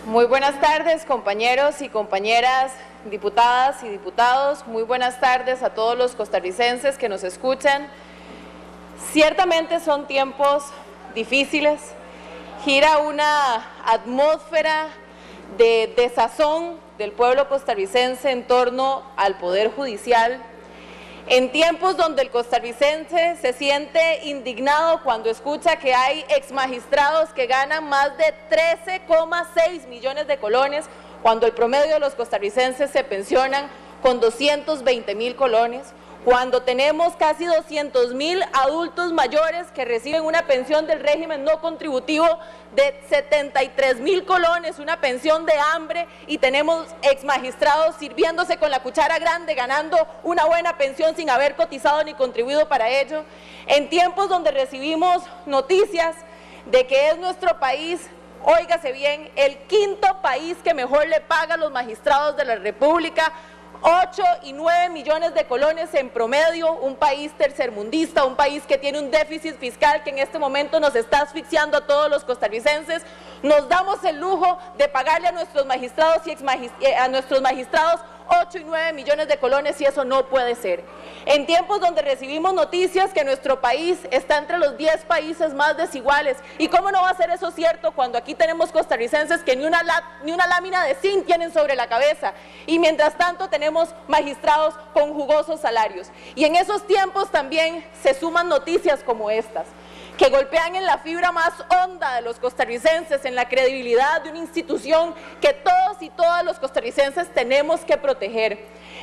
Muy buenas tardes, compañeros y compañeras, diputadas y diputados. Muy buenas tardes a todos los costarricenses que nos escuchan. Ciertamente son tiempos difíciles. Gira una atmósfera de desazón del pueblo costarricense en torno al Poder Judicial. En tiempos donde el costarricense se siente indignado cuando escucha que hay exmagistrados que ganan más de 13,6 millones de colones, cuando el promedio de los costarricenses se pensionan con 220,000 colones, cuando tenemos casi 200,000 adultos mayores que reciben una pensión del régimen no contributivo de 73,000 colones, una pensión de hambre, y tenemos exmagistrados sirviéndose con la cuchara grande, ganando una buena pensión sin haber cotizado ni contribuido para ello, en tiempos donde recibimos noticias de que es nuestro país, óigase bien, el quinto país que mejor le paga a los magistrados de la República, 8 y 9 millones de colones en promedio, un país tercermundista, un país que tiene un déficit fiscal que en este momento nos está asfixiando a todos los costarricenses. Nos damos el lujo de pagarle a nuestros magistrados a nuestros magistrados 8 y 9 millones de colones, y eso no puede ser. En tiempos donde recibimos noticias que nuestro país está entre los 10 países más desiguales, ¿y cómo no va a ser eso cierto cuando aquí tenemos costarricenses que ni una lámina de zinc tienen sobre la cabeza, y mientras tanto tenemos magistrados con jugosos salarios? Y en esos tiempos también se suman noticias como estas, que golpean en la fibra más honda de los costarricenses, en la credibilidad de una institución que todos y todas los costarricenses tenemos que proteger.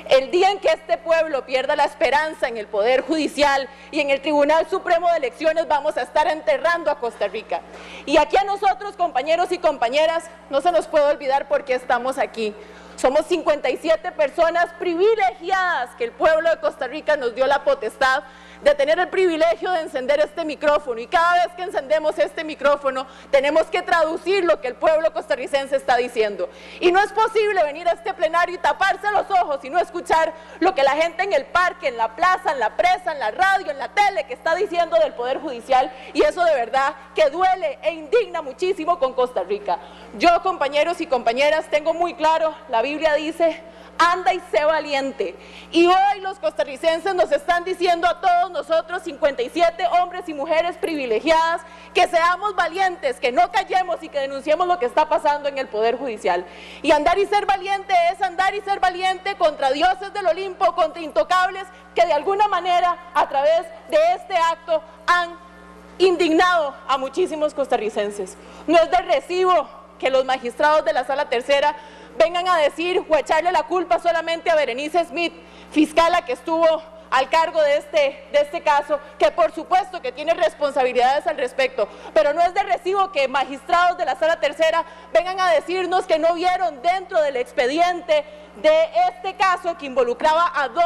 El día en que este pueblo pierda la esperanza en el Poder Judicial y en el Tribunal Supremo de Elecciones, vamos a estar enterrando a Costa Rica. Y aquí a nosotros, compañeros y compañeras, no se nos puede olvidar por qué estamos aquí. Somos 57 personas privilegiadas que el pueblo de Costa Rica nos dio la potestad de tener el privilegio de encender este micrófono, y cada vez que encendemos este micrófono tenemos que traducir lo que el pueblo costarricense está diciendo. Y no es posible venir a este plenario y taparse los ojos y no escuchar lo que la gente en el parque, en la plaza, en la presa, en la radio, en la tele, que está diciendo del Poder Judicial, y eso de verdad que duele e indigna muchísimo con Costa Rica. Yo, compañeros y compañeras, tengo muy claro, la Biblia dice: anda y sé valiente. Y hoy los costarricenses nos están diciendo a todos nosotros, 57 hombres y mujeres privilegiadas, que seamos valientes, que no callemos y que denunciemos lo que está pasando en el Poder Judicial. Y andar y ser valiente es andar y ser valiente contra dioses del Olimpo, contra intocables que de alguna manera a través de este acto han indignado a muchísimos costarricenses. No es de recibo que los magistrados de la Sala Tercera vengan a decir o a echarle la culpa solamente a Berenice Smith, fiscala que estuvo al cargo de este caso, que por supuesto que tiene responsabilidades al respecto, pero no es de recibo que magistrados de la Sala Tercera vengan a decirnos que no vieron dentro del expediente de este caso que involucraba a 2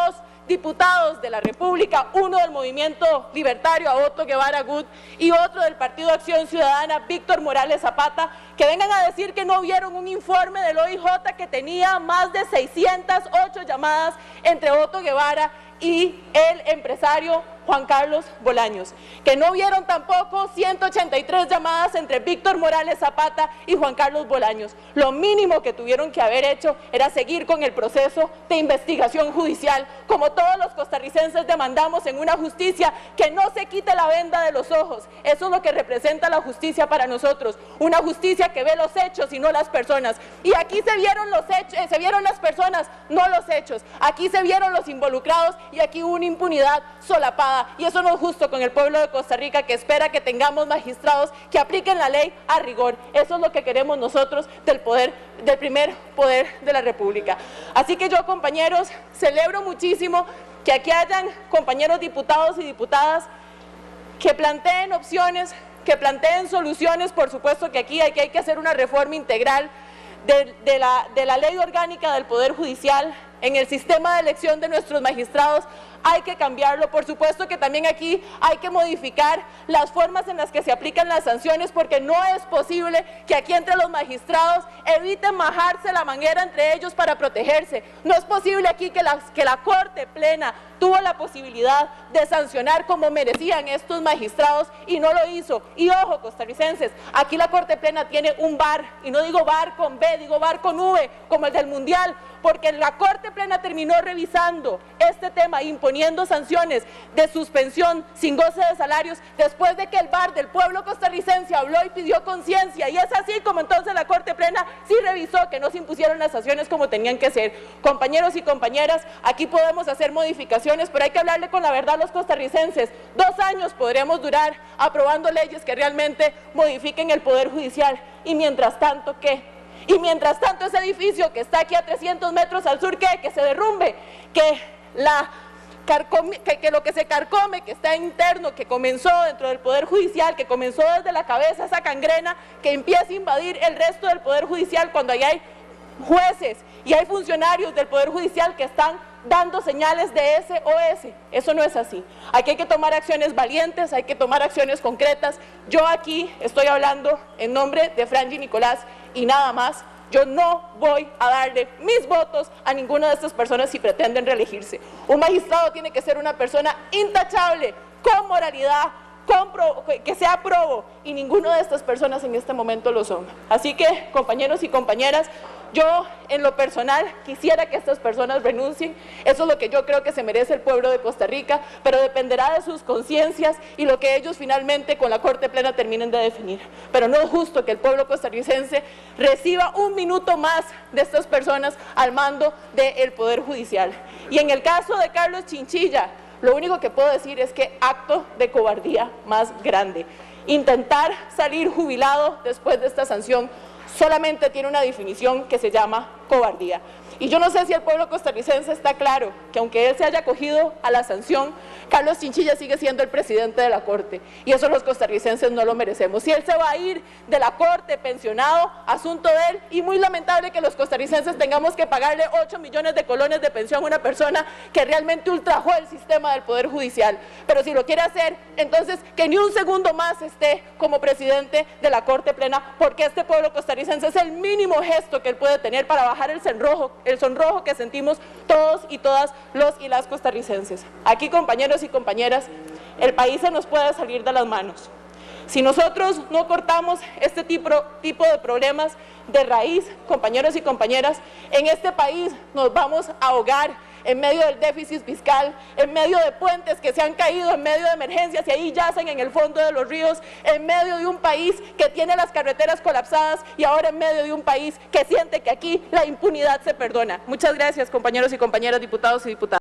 diputados de la República, uno del Movimiento Libertario, Otto Guevara Gut, y otro del Partido Acción Ciudadana, Víctor Morales Zapata, que vengan a decir que no vieron un informe del OIJ que tenía más de 608 llamadas entre Otto Guevara y el empresario Juan Carlos Bolaños, que no vieron tampoco 183 llamadas entre Víctor Morales Zapata y Juan Carlos Bolaños. Lo mínimo que tuvieron que haber hecho era seguir con el proceso de investigación judicial, como todos los costarricenses demandamos en una justicia que no se quite la venda de los ojos. Eso es lo que representa la justicia para nosotros, una justicia que ve los hechos y no las personas. Y aquí se vieron los hechos, se vieron las personas, no los hechos. Aquí se vieron los involucrados y aquí hubo una impunidad solapada. Y eso no es justo con el pueblo de Costa Rica, que espera que tengamos magistrados que apliquen la ley a rigor. Eso es lo que queremos nosotros del primer poder de la República. Así que yo, compañeros, celebro muchísimo que aquí hayan compañeros diputados y diputadas que planteen opciones, que planteen soluciones. Por supuesto que aquí hay que hacer una reforma integral de la ley orgánica del Poder Judicial, en el sistema de elección de nuestros magistrados. Hay que cambiarlo. Por supuesto que también aquí hay que modificar las formas en las que se aplican las sanciones, porque no es posible que aquí entre los magistrados eviten majarse la manguera entre ellos para protegerse. No es posible aquí que la Corte Plena tuvo la posibilidad de sancionar como merecían estos magistrados y no lo hizo. Y ojo, costarricenses, aquí la Corte Plena tiene un VAR, y no digo VAR con B, digo VAR con V, como el del Mundial, porque la Corte Plena terminó revisando este tema, imponiendo sanciones de suspensión sin goce de salarios, después de que el VAR del pueblo costarricense habló y pidió conciencia, y es así como entonces la Corte Plena sí revisó que no se impusieron las sanciones como tenían que ser. Compañeros y compañeras, aquí podemos hacer modificaciones, pero hay que hablarle con la verdad a los costarricenses. 2 años podríamos durar aprobando leyes que realmente modifiquen el Poder Judicial, y mientras tanto, ¿qué? Y mientras tanto ese edificio que está aquí a 300 metros al sur, ¿qué? Que se derrumbe, que lo que se carcome, que está interno, que comenzó dentro del Poder Judicial, que comenzó desde la cabeza esa gangrena, que empieza a invadir el resto del Poder Judicial cuando ahí hay jueces y hay funcionarios del Poder Judicial que están dando señales de SOS. Eso no es así. Aquí hay que tomar acciones valientes, hay que tomar acciones concretas. Yo aquí estoy hablando en nombre de Franji Nicolás y nada más. Yo no voy a darle mis votos a ninguna de estas personas si pretenden reelegirse. Un magistrado tiene que ser una persona intachable, con moralidad, que sea probo, y ninguna de estas personas en este momento lo son. Así que, compañeros y compañeras, yo en lo personal quisiera que estas personas renuncien. Eso es lo que yo creo que se merece el pueblo de Costa Rica, pero dependerá de sus conciencias y lo que ellos finalmente con la Corte Plena terminen de definir. Pero no es justo que el pueblo costarricense reciba 1 minuto más de estas personas al mando del Poder Judicial. Y en el caso de Carlos Chinchilla, lo único que puedo decir es que acto de cobardía más grande. Intentar salir jubilado después de esta sanción solamente tiene una definición que se llama cobardía. Y yo no sé si el pueblo costarricense está claro que aunque él se haya acogido a la sanción, Carlos Chinchilla sigue siendo el presidente de la Corte, y eso los costarricenses no lo merecemos. Si él se va a ir de la Corte pensionado, asunto de él, y muy lamentable que los costarricenses tengamos que pagarle 8 millones de colones de pensión a una persona que realmente ultrajó el sistema del Poder Judicial. Pero si lo quiere hacer, entonces que ni un segundo más esté como presidente de la Corte Plena, porque este pueblo costarricense es el mínimo gesto que él puede tener para bajar el sonrojo que sentimos todos y todas los y las costarricenses. Aquí, compañeros y compañeras, el país se nos puede salir de las manos. Si nosotros no cortamos este tipo de problemas de raíz, compañeros y compañeras, en este país nos vamos a ahogar en medio del déficit fiscal, en medio de puentes que se han caído, en medio de emergencias y ahí yacen en el fondo de los ríos, en medio de un país que tiene las carreteras colapsadas y ahora en medio de un país que siente que aquí la impunidad se perdona. Muchas gracias, compañeros y compañeras, diputados y diputadas.